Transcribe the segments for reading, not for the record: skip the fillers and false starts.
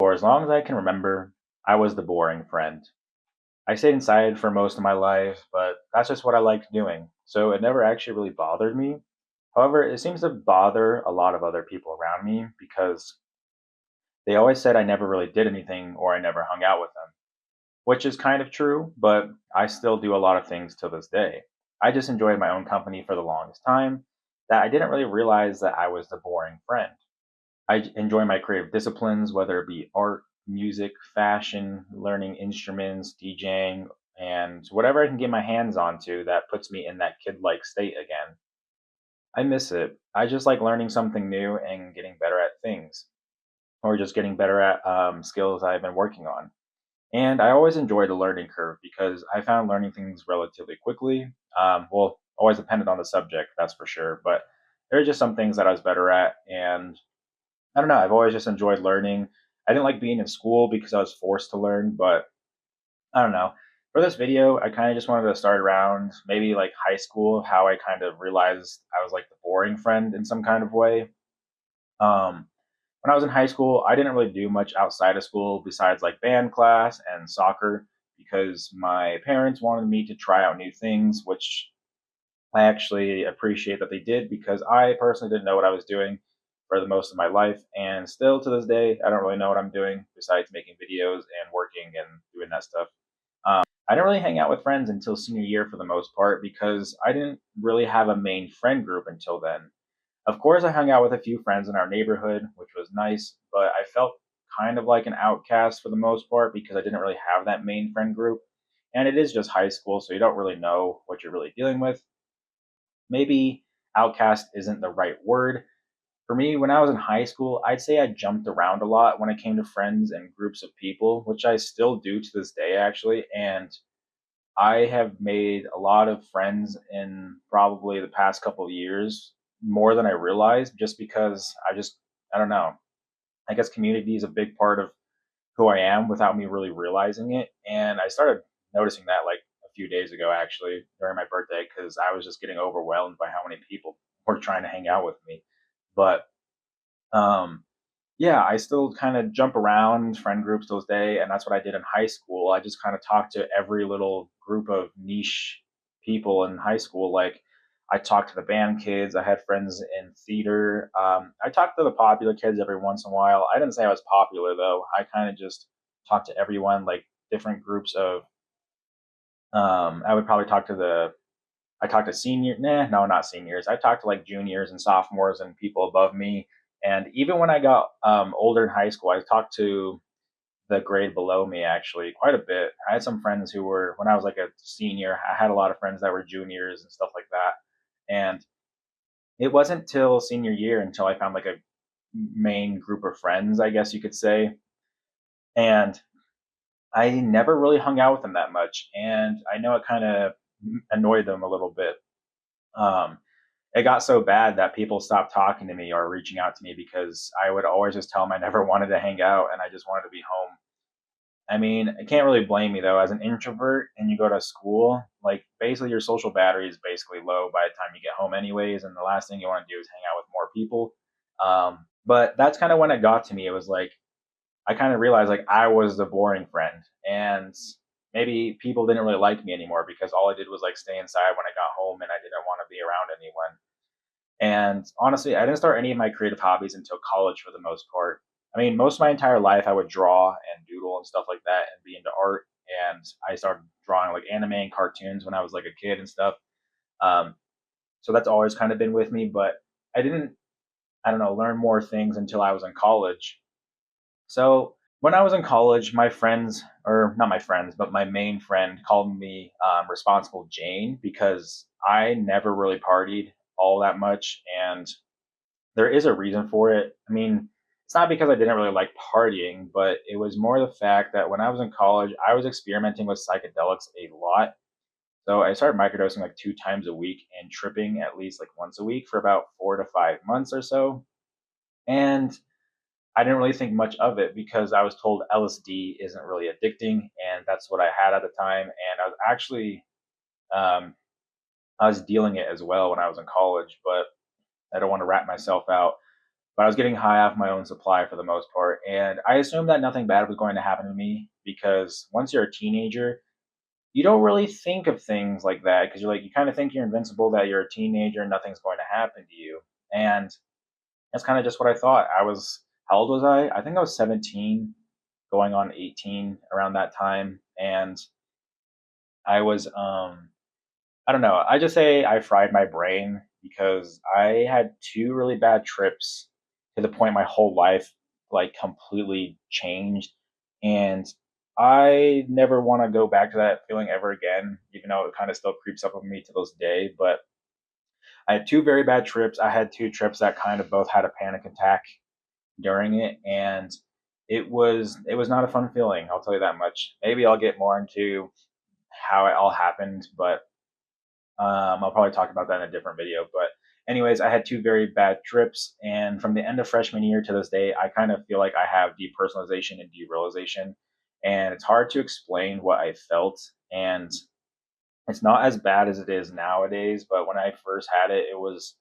For as long as I can remember, I was the boring friend. I stayed inside for most of my life, but that's just what I liked doing, so it never actually really bothered me. However, it seems to bother a lot of other people around me because they always said I never really did anything or I never hung out with them, which is kind of true, but I still do a lot of things to this day. I just enjoyed my own company for the longest time that I didn't really realize that I was the boring friend. I enjoy my creative disciplines, whether it be art, music, fashion, learning instruments, DJing, and whatever I can get my hands onto that puts me in that kid like state again. I miss it. I just like learning something new and getting better at things, or just getting better at skills I've been working on. And I always enjoy the learning curve because I found learning things relatively quickly. Well, always depended on the subject, that's for sure. But there are just some things that I was better at, and I don't know. I've always just enjoyed learning. I didn't like being in school because I was forced to learn, but I don't know. For this video, I kind of just wanted to start around maybe like high school, how I kind of realized I was like the boring friend in some kind of way. Um, when I was in high school, I didn't really do much outside of school besides like band class and soccer because my parents wanted me to try out new things, which I actually appreciate that they did because I personally didn't know what I was doing for the most of my life. And still to this day, I don't really know what I'm doing besides making videos and working and doing that stuff. I didn't really hang out with friends until senior year for the most part because I didn't really have a main friend group until then. Of course, I hung out with a few friends in our neighborhood, which was nice, but I felt kind of like an outcast for the most part because I didn't really have that main friend group. And it is just high school, so you don't really know what you're really dealing with. Maybe outcast isn't the right word. For me, when I was in high school, I'd say I jumped around a lot when it came to friends and groups of people, which I still do to this day, actually. And I have made a lot of friends in probably the past couple of years, more than I realized, just because I don't know. I guess community is a big part of who I am without me really realizing it. And I started noticing that like a few days ago, actually, during my birthday, because I was just getting overwhelmed by how many people were trying to hang out with me. But um, yeah, I still kind of jump around friend groups those days, and that's what I did in high school. I just kind of talked to every little group of niche people in high school. Like, I talked to the band kids. I had friends in theater. I talked to the popular kids every once in a while. I didn't say I was popular though. I kind of just talked to everyone, like different groups of. I would probably talk to the. I talked to senior. Nah, no, not seniors. I talked to like juniors and sophomores and people above me. And even when I got older in high school, I talked to the grade below me actually quite a bit. I had some friends who were, when I was like a senior, I had a lot of friends that were juniors and stuff like that. And it wasn't till senior year until I found like a main group of friends, I guess you could say. And I never really hung out with them that much. And I know it kind of annoyed them a little bit. Um, it got so bad that people stopped talking to me or reaching out to me because I would always just tell them I never wanted to hang out and I just wanted to be home. I mean, I can't really blame me though. As an introvert and you go to school, like basically your social battery is basically low by the time you get home, anyways. And the last thing you want to do is hang out with more people. But that's kind of when it got to me. It was like I kind of realized like I was the boring friend, and maybe people didn't really like me anymore because all I did was like stay inside when I got home, and I didn't want to be around anyone. And honestly, I didn't start any of my creative hobbies until college for the most part. I mean, most of my entire life, I would draw and doodle and stuff like that and be into art. And I started drawing like anime and cartoons when I was like a kid and stuff. Um, so that's always kind of been with me. But I didn't, I don't know, learn more things until I was in college. So when I was in college, my friends, or not my friends, but my main friend called me responsible Jane because I never really partied all that much. And there is a reason for it. I mean, it's not because I didn't really like partying, but it was more the fact that when I was in college, I was experimenting with psychedelics a lot. So I started microdosing like 2 times a week and tripping at least like once a week for about 4 to 5 months or so. And I didn't really think much of it because I was told LSD isn't really addicting, and that's what I had at the time. And I was actually um, I was dealing it as well when I was in college, but I don't want to rat myself out. but I was getting high off my own supply for the most part. And I assumed that nothing bad was going to happen to me because once you're a teenager, you don't really think of things like that because you're like, you kind of think you're invincible, that you're a teenager and nothing's going to happen to you. And that's kind of just what I thought. How old was I? I think I was 17, going on 18 around that time. And I was, I don't know. I just say I fried my brain because I had two really bad trips to the point my whole life like completely changed. And I never want to go back to that feeling ever again, even though it kind of still creeps up on me to this day. But I had two very bad trips. I had two trips that kind of both had a panic attack during it, and it was not a fun feeling. I'll tell you that much. Maybe I'll get more into how it all happened, but I'll probably talk about that in a different video. But anyways, I had two very bad trips, and from the end of freshman year to this day, I kind of feel like I have depersonalization and derealization, and it's hard to explain what I felt. And it's not as bad as it is nowadays, but when I first had it, it was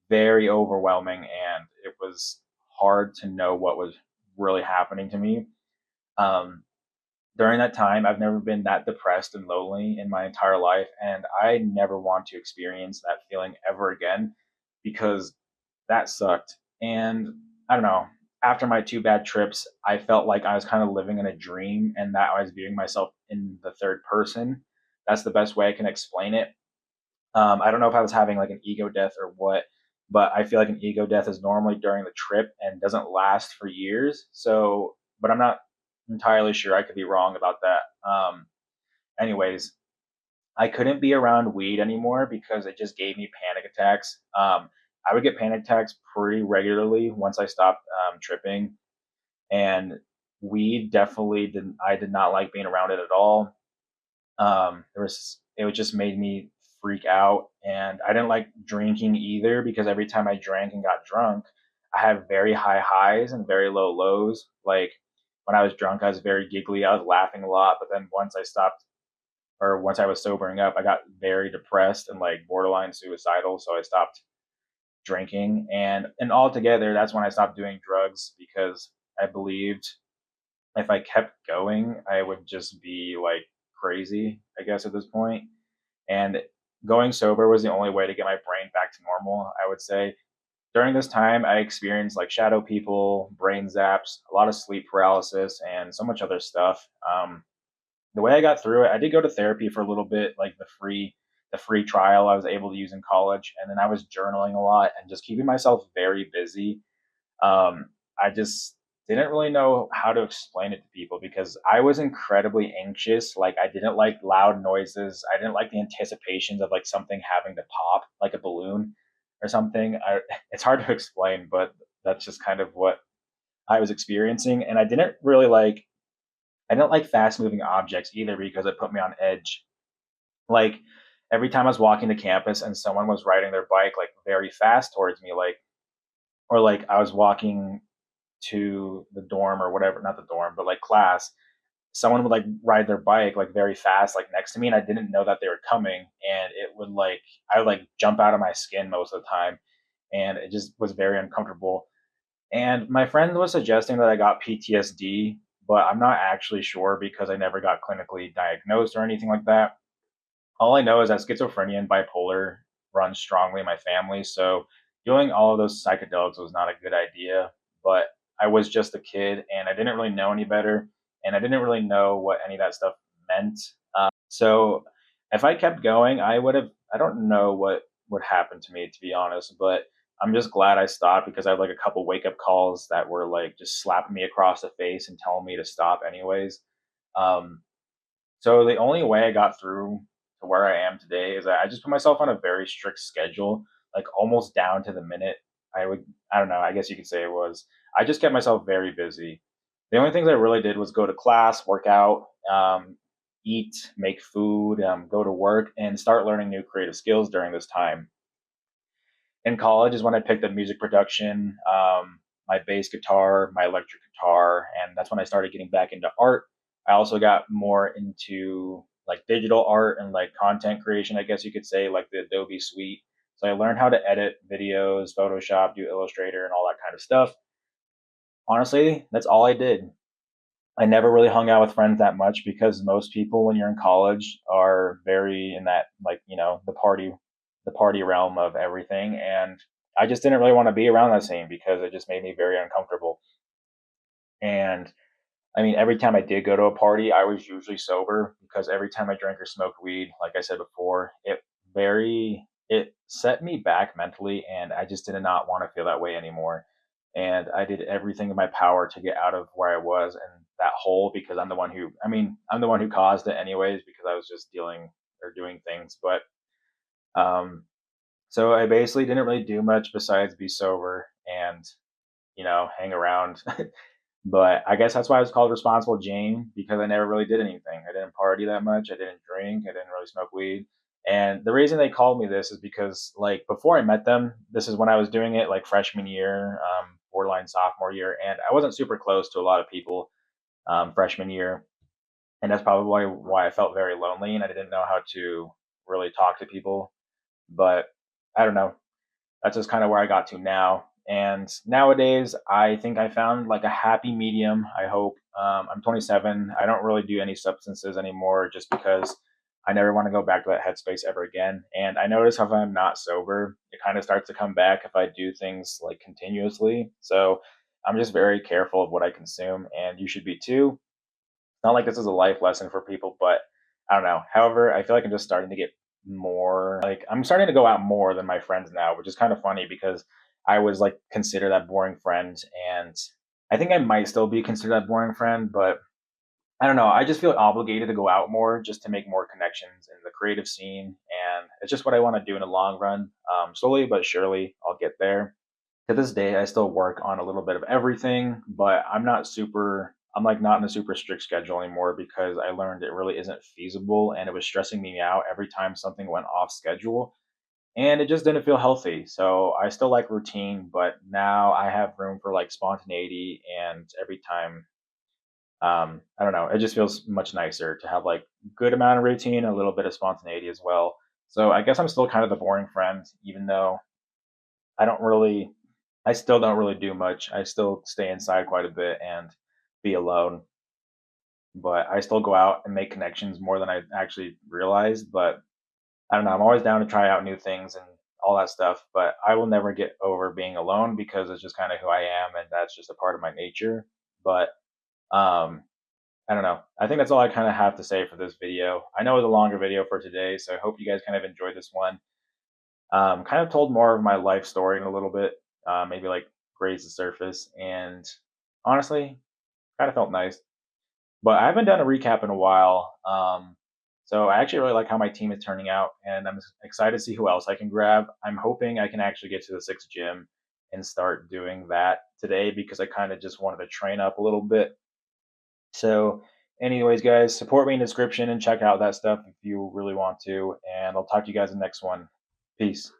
very overwhelming, and it was hard to know what was really happening to me. Um, During that time, I've never been that depressed and lonely in my entire life, and I never want to experience that feeling ever again because that sucked. And I don't know, after my two bad trips, I felt like I was kind of living in a dream and that I was viewing myself in the third person. That's the best way I can explain it. I don't know if I was having like an ego death or what, but I feel like an ego death is normally during the trip and doesn't last for years. So, but I'm not entirely sure. I could be wrong about that. Anyways, I couldn't be around weed anymore because it just gave me panic attacks. I would get panic attacks pretty regularly once I stopped tripping, and weed definitely didn't. I did not like being around it at all. It just made me freak out, and I didn't like drinking either because every time I drank and got drunk, I had very high highs and very low lows. Like when I was drunk, I was very giggly, I was laughing a lot, but then once I stopped, or once I was sobering up, I got very depressed and like borderline suicidal, so I stopped drinking. And altogether, that's when I stopped doing drugs because I believed if I kept going, I would just be like crazy, I guess, at this point. And going sober was the only way to get my brain back to normal, I would say. During this time, I experienced like shadow people, brain zaps, a lot of sleep paralysis, and so much other stuff. The way I got through it, I did go to therapy for a little bit, like the free trial I was able to use in college, and then I was journaling a lot and just keeping myself very busy. I just didn't really know how to explain it to people because I was incredibly anxious. Like I didn't like loud noises. I didn't like the anticipations of like something having to pop, like a balloon or something. It's hard to explain, but that's just kind of what I was experiencing. And I didn't like fast moving objects either because it put me on edge. Like every time I was walking to campus and someone was riding their bike like very fast towards me, or like I was walking to the dorm or whatever, not the dorm, but like class, someone would like ride their bike like very fast, like next to me, and I didn't know that they were coming, and I would like jump out of my skin most of the time, and it just was very uncomfortable. And my friend was suggesting that I got PTSD, but I'm not actually sure because I never got clinically diagnosed or anything like that. All I know is that schizophrenia and bipolar run strongly in my family, so doing all of those psychedelics was not a good idea. But I was just a kid, and I didn't really know any better, and I didn't really know what any of that stuff meant. So if I kept going, I would have. I don't know what would happen to me, to be honest, but I'm just glad I stopped because I had like a couple wake up calls that were like just slapping me across the face and telling me to stop, anyways. Um, so the only way I got through to where I am today is that I just put myself on a very strict schedule, like almost down to the minute. I don't know, I guess you could say it was. I just kept myself very busy. The only things I really did was go to class, work out, eat, make food, go to work, and start learning new creative skills during this time. In college is when I picked up music production, my bass guitar, my electric guitar, and that's when I started getting back into art. I also got more into like digital art and like content creation, I guess you could say, like the Adobe suite. So I learned how to edit videos, Photoshop, do Illustrator, and all that kind of stuff. Honestly, that's all I did. I never really hung out with friends that much because most people when you're in college are very in that, like, the party realm of everything, and I just didn't really want to be around that scene because it just made me very uncomfortable. And I mean, every time I did go to a party, I was usually sober because every time I drank or smoked weed, like I said before, it set me back mentally, and I just did not want to feel that way anymore. And I did everything in my power to get out of where I was and that hole because I'm the one who caused it anyways because I was just dealing or doing things. But um, so I basically didn't really do much besides be sober and hang around. But I guess that's why I was called Responsible Jane because I never really did anything. I didn't party that much. I didn't drink. I didn't really smoke weed. And the reason they called me this is because, like, before I met them, this is when I was doing it, like freshman year, borderline sophomore year, and I wasn't super close to a lot of people freshman year, and that's probably why I felt very lonely and I didn't know how to really talk to people. But I don't know, that's just kind of where I got to now. And nowadays, I think I found like a happy medium. I hope. I'm 27. I don't really do any substances anymore just because I never want to go back to that headspace ever again. And I notice if I'm not sober, it kind of starts to come back if I do things like continuously. So I'm just very careful of what I consume, and you should be too. Not like this is a life lesson for people, but I don't know. However, I feel like I'm just starting to get more like I'm starting to go out more than my friends now, which is kind of funny because I was like considered that boring friend, and I think I might still be considered that boring friend, but I don't know. I just feel obligated to go out more just to make more connections in the creative scene, and it's just what I want to do in the long run. Slowly but surely, I'll get there. To this day, I still work on a little bit of everything, but I'm like not in a super strict schedule anymore because I learned it really isn't feasible and it was stressing me out every time something went off schedule and it just didn't feel healthy. So I still like routine, but now I have room for like spontaneity and every time I don't know, it just feels much nicer to have like good amount of routine, a little bit of spontaneity as well. So I guess I'm still kind of the boring friend, even though I don't really I still don't really do much. I still stay inside quite a bit and be alone, but I still go out and make connections more than I actually realized. But I don't know. I'm always down to try out new things and all that stuff, but I will never get over being alone because it's just kind of who I am and that's just a part of my nature. But um, I don't know. I think that's all I kind of have to say for this video. I know it was a longer video for today, so I hope you guys kind of enjoyed this one. Kind of told more of my life story in a little bit, maybe like grazed the surface, and honestly, kind of felt nice. But I haven't done a recap in a while, so I actually really like how my team is turning out, and I'm excited to see who else I can grab. I'm hoping I can actually get to the sixth gym and start doing that today because I kind of just wanted to train up a little bit. So, anyways, guys, support me in the description and check out that stuff if you really want to, and I'll talk to you guys in the next one. Peace.